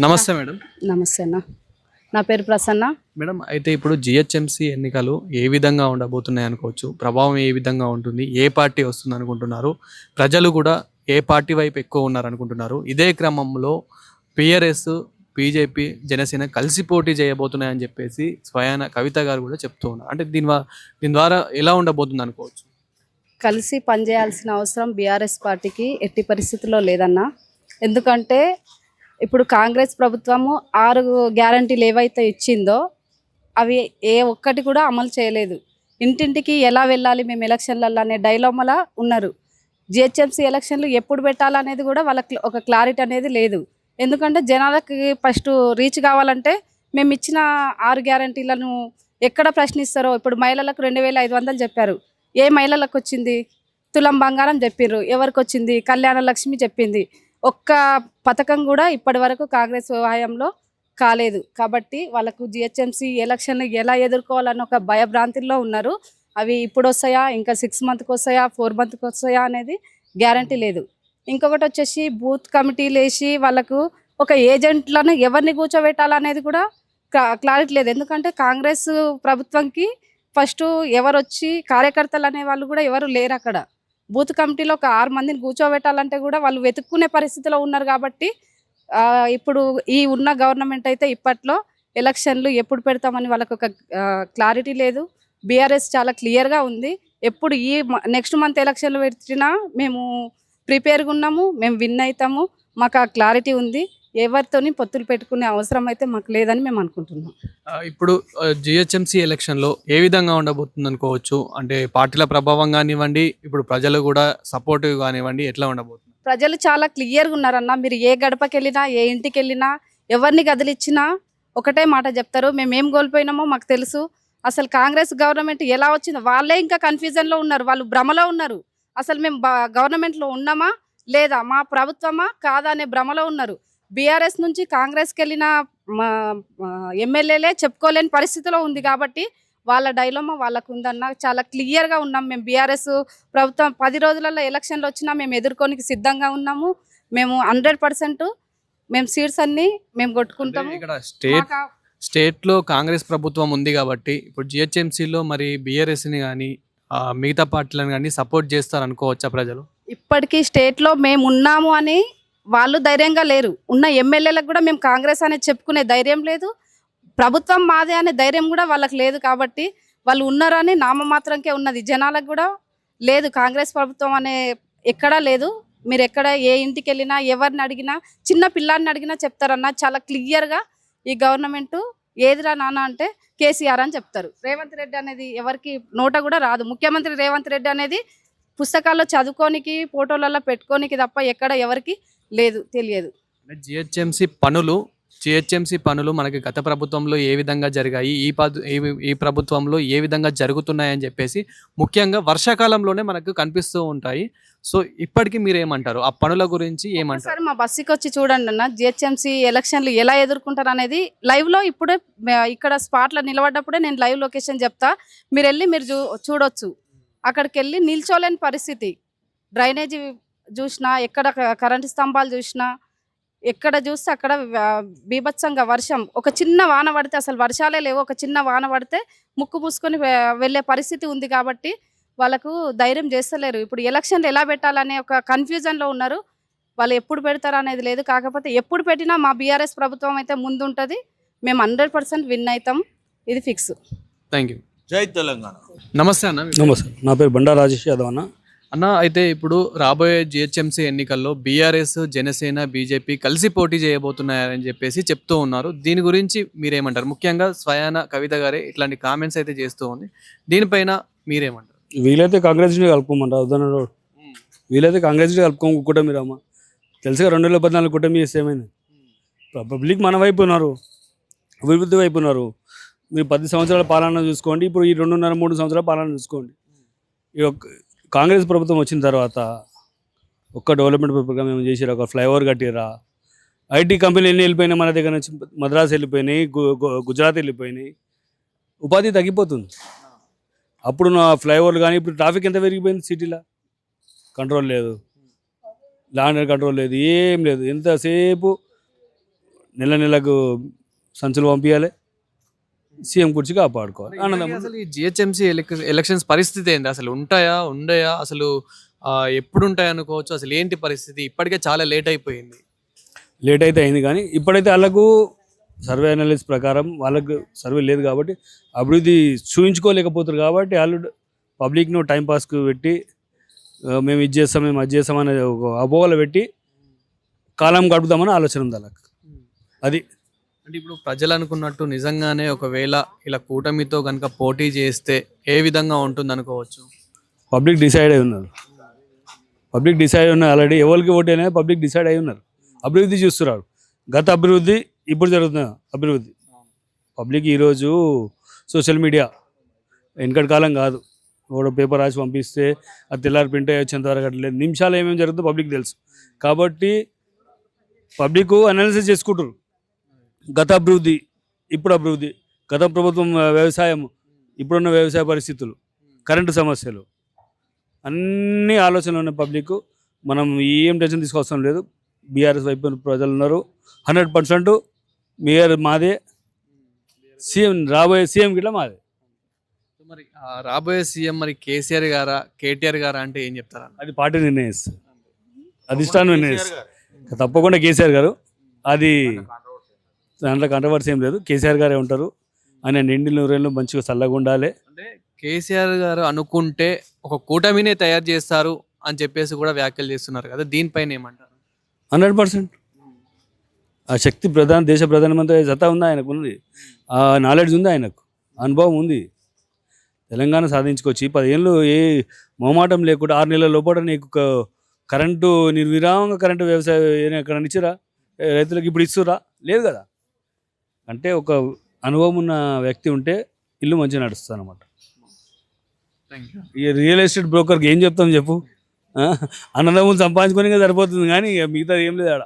నమస్తే మేడం. నమస్తే అన్న, నా పేరు ప్రసన్న. మేడం, అయితే ఇప్పుడు జిహెచ్ఎంసీ ఎన్నికలు ఏ విధంగా ఉండబోతున్నాయి అనుకోవచ్చు? ప్రభావం ఏ విధంగా ఉంటుంది? ఏ పార్టీ వస్తుంది అనుకుంటున్నారు? ప్రజలు కూడా ఏ పార్టీ వైపు ఎక్కువ ఉన్నారు అనుకుంటున్నారు? ఇదే క్రమంలో పిఆర్ఎస్, బీజేపీ, జనసేన కలిసి పోటీ చేయబోతున్నాయని చెప్పేసి స్వయాన కవిత గారు కూడా చెప్తూ ఉన్నారు. అంటే దీని ద్వారా ఎలా ఉండబోతుంది అనుకోవచ్చు? కలిసి పనిచేయాల్సిన అవసరం బీఆర్ఎస్ పార్టీకి ఎట్టి పరిస్థితుల్లో లేదన్నా. ఎందుకంటే ఇప్పుడు కాంగ్రెస్ ప్రభుత్వము 6 గ్యారంటీలు ఏవైతే ఇచ్చిందో అవి ఏ ఒక్కటి కూడా అమలు చేయలేదు. ఇంటింటికి ఎలా వెళ్ళాలి మేము ఎలక్షన్లలో అనే డైలామాలా ఉన్నారు. జిహెచ్ఎంసీ ఎలక్షన్లు ఎప్పుడు పెట్టాలనేది కూడా వాళ్ళకి ఒక క్లారిటీ అనేది లేదు. ఎందుకంటే జనాలకి ఫస్ట్ రీచ్ కావాలంటే మేము ఇచ్చిన 6 గ్యారంటీలను ఎక్కడ ప్రశ్నిస్తారో. ఇప్పుడు మహిళలకు 2500 చెప్పారు. ఏ మహిళలకు వచ్చింది? తులం బంగారం చెప్పిర్రు. ఎవరికి వచ్చింది? కళ్యాణ లక్ష్మి చెప్పింది. ఒక్క పథకం కూడా ఇప్పటి వరకు కాంగ్రెస్ హయాంలో కాలేదు. కాబట్టి వాళ్ళకు జిహెచ్ఎంసీ ఎలక్షన్లు ఎలా ఎదుర్కోవాలని ఒక భయభ్రాంతిలో ఉన్నారు. అవి ఇప్పుడు వస్తాయా, ఇంకా 6 మంత్కి వస్తాయా, 4 మంత్కి వస్తాయా అనేది గ్యారంటీ లేదు. ఇంకొకటి వచ్చేసి బూత్ కమిటీలు వేసి వాళ్ళకు ఒక ఏజెంట్లను ఎవరిని కూర్చోబెట్టాలనేది కూడా క్లారిటీ లేదు. ఎందుకంటే కాంగ్రెస్ ప్రభుత్వంకి ఫస్ట్ ఎవరు వచ్చి కార్యకర్తలు అనే వాళ్ళు కూడా ఎవరు లేరు. అక్కడ బూత్ కమిటీలో ఒక 6 మందిని కూర్చోబెట్టాలంటే కూడా వాళ్ళు వెతుక్కునే పరిస్థితిలో ఉన్నారు. కాబట్టి ఇప్పుడు ఈ ఉన్న గవర్నమెంట్ అయితే ఇప్పట్లో ఎలక్షన్లు ఎప్పుడు పెడతామని వాళ్ళకు ఒక క్లారిటీ లేదు. బీఆర్ఎస్ చాలా క్లియర్గా ఉంది. ఎప్పుడు ఈ నెక్స్ట్ మంత్ ఎలక్షన్లు పెట్టినా మేము ప్రిపేర్గా ఉన్నాము, మేము విన్ అవుతాము, మాకు ఆ క్లారిటీ ఉంది. ఎవరితోని పొత్తులు పెట్టుకునే అవసరం అయితే మాకు లేదని మేము అనుకుంటున్నాం. ఇప్పుడు జిహెచ్ఎంసీ ఎలక్షన్లో ఏ విధంగా ఉండబోతుంది అనుకోవచ్చు? అంటే పార్టీల ప్రభావం కానివ్వండి, ఇప్పుడు ప్రజలు కూడా సపోర్టివ్ కానివ్వండి, ఎట్లా ఉండబోతుంది? ప్రజలు చాలా క్లియర్గా ఉన్నారన్న. మీరు ఏ గడపకి వెళ్ళినా, ఏ ఇంటికి వెళ్ళినా, ఎవరిని కదిలిచ్చినా ఒకటే మాట చెప్తారు, మేమేం కోల్పోయినామో మాకు తెలుసు. అసలు కాంగ్రెస్ గవర్నమెంట్ ఎలా వచ్చిందో వాళ్ళే ఇంకా కన్ఫ్యూజన్లో ఉన్నారు, వాళ్ళు భ్రమలో ఉన్నారు. అసలు మేము గవర్నమెంట్లో ఉన్నామా లేదా, మా ప్రభుత్వమా కాదా అనే భ్రమలో ఉన్నారు. బీఆర్ఎస్ నుంచి కాంగ్రెస్కి వెళ్ళిన ఎమ్మెల్యేలే చెప్పుకోలేని పరిస్థితిలో ఉంది. కాబట్టి వాళ్ళ డైలమా వాళ్ళకు ఉందన్న. చాలా క్లియర్గా ఉన్నాం మేము. బీఆర్ఎస్ ప్రభుత్వం 10 రోజులలో ఎలక్షన్లు వచ్చినా మేము ఎదుర్కోనికి సిద్ధంగా ఉన్నాము. మేము 100% మేము సీట్స్ అన్ని మేము కొట్టుకుంటాము. ఇక్కడ స్టేట్లో కాంగ్రెస్ ప్రభుత్వం ఉంది కాబట్టి ఇప్పుడు జిహెచ్ఎంసీలో మరి బీఆర్ఎస్ని కానీ మిగతా పార్టీలను కానీ సపోర్ట్ చేస్తారు అనుకోవచ్చా ప్రజలు? ఇప్పటికీ స్టేట్లో మేము ఉన్నాము అని వాళ్ళు ధైర్యంగా లేరు. ఉన్న ఎమ్మెల్యేలకు కూడా మేము కాంగ్రెస్ అనేది చెప్పుకునే ధైర్యం లేదు. ప్రభుత్వం మాదే అనే ధైర్యం కూడా వాళ్ళకి లేదు. కాబట్టి వాళ్ళు ఉన్నారని నామమాత్రంకే ఉన్నది. జనాలకు కూడా లేదు, కాంగ్రెస్ ప్రభుత్వం అనే ఎక్కడా లేదు. మీరు ఎక్కడ ఏ ఇంటికి వెళ్ళినా, ఎవరిని అడిగినా, చిన్న పిల్లాడిని అడిగినా చెప్తారన్న. చాలా క్లియర్గా ఈ గవర్నమెంట్ ఏదిరా నాన్న అంటే కేసీఆర్ అని చెప్తారు. రేవంత్ రెడ్డి అనేది ఎవరికి నోట కూడా రాదు. ముఖ్యమంత్రి రేవంత్ రెడ్డి అనేది పుస్తకాల్లో చదువుకోనికి, ఫోటోలలో పెట్టుకోనికి తప్ప ఎక్కడ ఎవరికి లేదు, తెలియదు. జిహెచ్ఎంసీ పనులు మనకి గత ప్రభుత్వంలో ఏ విధంగా జరిగాయి, ఈ ప్రభుత్వంలో ఏ విధంగా జరుగుతున్నాయని చెప్పేసి ముఖ్యంగా వర్షాకాలంలోనే మనకు కనిపిస్తూ ఉంటాయి. సో ఇప్పటికీ మీరు ఏమంటారు ఆ పనుల గురించి? ఏమంటారు? మా బస్సుకి వచ్చి చూడండి అన్న, జిహెచ్ఎంసీ ఎలక్షన్లు ఎలా ఎదుర్కొంటారు అనేది లైవ్లో ఇప్పుడే ఇక్కడ స్పాట్లో నిలబడ్డప్పుడే నేను లైవ్ లొకేషన్ చెప్తా. మీరు వెళ్ళి మీరు చూడొచ్చు. అక్కడికి వెళ్ళి నిల్చోలేని పరిస్థితి. డ్రైనేజీ చూసినా, ఎక్కడ కరెంటు స్తంభాలు చూసినా, ఎక్కడ చూస్తే అక్కడ బీభత్సంగా వర్షం. ఒక చిన్న వాన పడితే, అసలు వర్షాలే లేవు, ఒక చిన్న వాన పడితే ముక్కు పూసుకొని వెళ్ళే పరిస్థితి ఉంది. కాబట్టి వాళ్ళకు ధైర్యం చేస్తలేరు. ఇప్పుడు ఎలక్షన్లు ఎలా పెట్టాలనే ఒక కన్ఫ్యూజన్లో ఉన్నారు. వాళ్ళు ఎప్పుడు పెడతారు అనేది లేదు. కాకపోతే ఎప్పుడు పెట్టినా మా బీఆర్ఎస్ ప్రభుత్వం అయితే ముందు ఉంటుంది. మేము 100% విన్ అవుతాం, ఇది ఫిక్స్. Thank you. జై తెలంగాణ. నమస్తే అన్న. నమస్తే, నా పేరు బండా రాజేష్ యాదవ్ అన్న. అన్న, అయితే ఇప్పుడు రాబోయే జిహెచ్ఎంసీ ఎన్నికల్లో బీఆర్ఎస్, జనసేన, బీజేపీ కలిసి పోటీ చేయబోతున్నారని చెప్పేసి చెప్తూ ఉన్నారు. దీని గురించి మీరేమంటారు? ముఖ్యంగా స్వయాన కవిత గారే ఇట్లాంటి కామెంట్స్ అయితే చేస్తూ ఉంది. దీనిపైన మీరేమంటారు? వీలైతే కాంగ్రెస్ కలుపుకోమంటారు. వద్దన్నాడు. వీలైతే కాంగ్రెస్ కలుపుకోము. కూటమి రామా తెలుసుగా 2014 కూటమి చేస్తే ఏమైంది? పబ్లిక్ మన వైపు ఉన్నారు, అభివృద్ధి వైపు ఉన్నారు. మీరు 10 సంవత్సరాల పాలన చూసుకోండి, ఇప్పుడు ఈ 2.5-3 సంవత్సరాల పాలన చూసుకోండి. ఈ కాంగ్రెస్ ప్రభుత్వం వచ్చిన తర్వాత ఒక్క డెవలప్మెంట్ ప్రోగ్రామ్ ఏమైనా చేసిరా? ఒక ఫ్లైఓవర్ కట్టిరా? ఐటీ కంపెనీలు ఎన్ని వెళ్ళిపోయినాయి మన దగ్గర నుంచి? మద్రాసు వెళ్ళిపోయినాయి, గుజరాత్ వెళ్ళిపోయినాయి. ఉపాధి తగ్గిపోతుంది. అప్పుడు నా ఫ్లైఓవర్లు కానీ ఇప్పుడు ట్రాఫిక్ ఎంత పెరిగిపోయింది సిటీలో. కంట్రోల్ లేదు, ల్యాండ్ కంట్రోల్ లేదు, ఏం లేదు. ఎంతసేపు నెలకు సంచులు పంపించాలి, సీఎం కుర్చీ కాపాడుకోవాలి. ఆనందం. అసలు ఈ జిహెచ్ఎంసీ ఎలక్షన్స్ పరిస్థితి ఏంది? అసలు ఉంటాయా, ఉండయా, అసలు ఎప్పుడు ఉంటాయి అనుకోవచ్చు? అసలు ఏంటి పరిస్థితి? ఇప్పటికే చాలా లేట్ అయిపోయింది. లేట్ అయితే అయింది, కానీ ఇప్పుడైతే వాళ్ళకు సర్వే అనాలిసిస్ ప్రకారం వాళ్ళకు సర్వే లేదు కాబట్టి అభివృద్ధి చూపించుకోలేకపోతారు. కాబట్టి వాళ్ళు పబ్లిక్ను టైంపాస్కి పెట్టి మేము ఇది చేస్తాం, మేము అది చేస్తాం అనే ఒక అపోహలు పెట్టి కాలం గడుపుదామని ఆలోచన ఉంది వాళ్ళకి. అది అంటే ఇప్పుడు ప్రజలు అనుకున్నట్టు నిజంగానే ఒకవేళ ఇలా కూటమితో కనుక పోటీ చేస్తే ఏ విధంగా ఉంటుంది అనుకోవచ్చు? పబ్లిక్ డిసైడ్ అయి ఉన్నారు. పబ్లిక్ డిసైడ్ ఉన్నారు ఆల్రెడీ. ఎవరికి ఓటు అనేది పబ్లిక్ డిసైడ్ అయి ఉన్నారు. అభివృద్ధి చూస్తున్నారు. గత అభివృద్ధి, ఇప్పుడు జరుగుతున్న అభివృద్ధి. పబ్లిక్ ఈరోజు సోషల్ మీడియా వెనకటి కాలం కాదు. ఒక పేపర్ రాసి పంపిస్తే అది తెల్లారి ప్రింట్ అయ్యి వచ్చేంత వరకు అట్లేదు. నిమిషాలు ఏమేమి జరుగుతుందో పబ్లిక్ తెలుసు. కాబట్టి పబ్లిక్ అనాలిసిస్ చేసుకుంటారు. గత అభివృద్ధి, ఇప్పుడు అభివృద్ధి, గత ప్రభుత్వం వ్యవసాయం, ఇప్పుడున్న వ్యవసాయ పరిస్థితులు, కరెంటు సమస్యలు, అన్ని ఆలోచనలు ఉన్న పబ్లిక్. మనం ఏం టెన్షన్ తీసుకోవాల్సిన లేదు. బీఆర్ఎస్ వైపు ప్రజలు ఉన్నారు. 100% మేయర్ మాదే, సీఎం రాబోయే సీఎం గిట్లా మాదే. మరి రాబోయే సీఎం మరి కేసీఆర్ గారా, కేటీఆర్ గారా అంటే ఏం చెప్తారా? అది పార్టీ నిర్ణయిస్తుంది, అధిష్టానం నిర్ణయిస్తుంది. తప్పకుండా కేసీఆర్ గారు. అది దాంట్లో కాంట్రవర్సీ ఏం లేదు. కేసీఆర్ గారే ఉంటారు. ఆయన నిండి నూరేళ్ళు మంచిగా చల్లగా ఉండాలి. అంటే కేసీఆర్ గారు అనుకుంటే ఒక కూటమినే తయారు చేస్తారు అని చెప్పేసి కూడా వ్యాఖ్యలు చేస్తున్నారు కదా, దీనిపైన ఏమంటారు? 100% ఆ శక్తి దేశ ప్రధానమంత్రి సత్తా ఉంది ఆయనకు, ఉంది ఆ నాలెడ్జ్ ఉంది ఆయనకు, అనుభవం ఉంది. తెలంగాణ సాధించుకొచ్చి 10 ఏళ్ళు ఏ మొహమాటం లేకుండా 6 నెలల లోపల నీకు కరెంటు నిర్విరామంగా కరెంటు వ్యవసాయం ఎక్కడ ఇచ్చిరా రైతులకు? ఇప్పుడు ఇస్తురా? లేదు కదా. అంటే ఒక అనుభవం ఉన్న వ్యక్తి ఉంటే ఇల్లు మంచిగా నడుస్తుంది అనమాట. ఈ రియల్ ఎస్టేట్ బ్రోకర్కి ఏం చెప్తాం చెప్పు? అన్నదమ్ములు సంపాదించుకొని సరిపోతుంది, కానీ ఇక మిగతా ఏం లేదు ఆడ.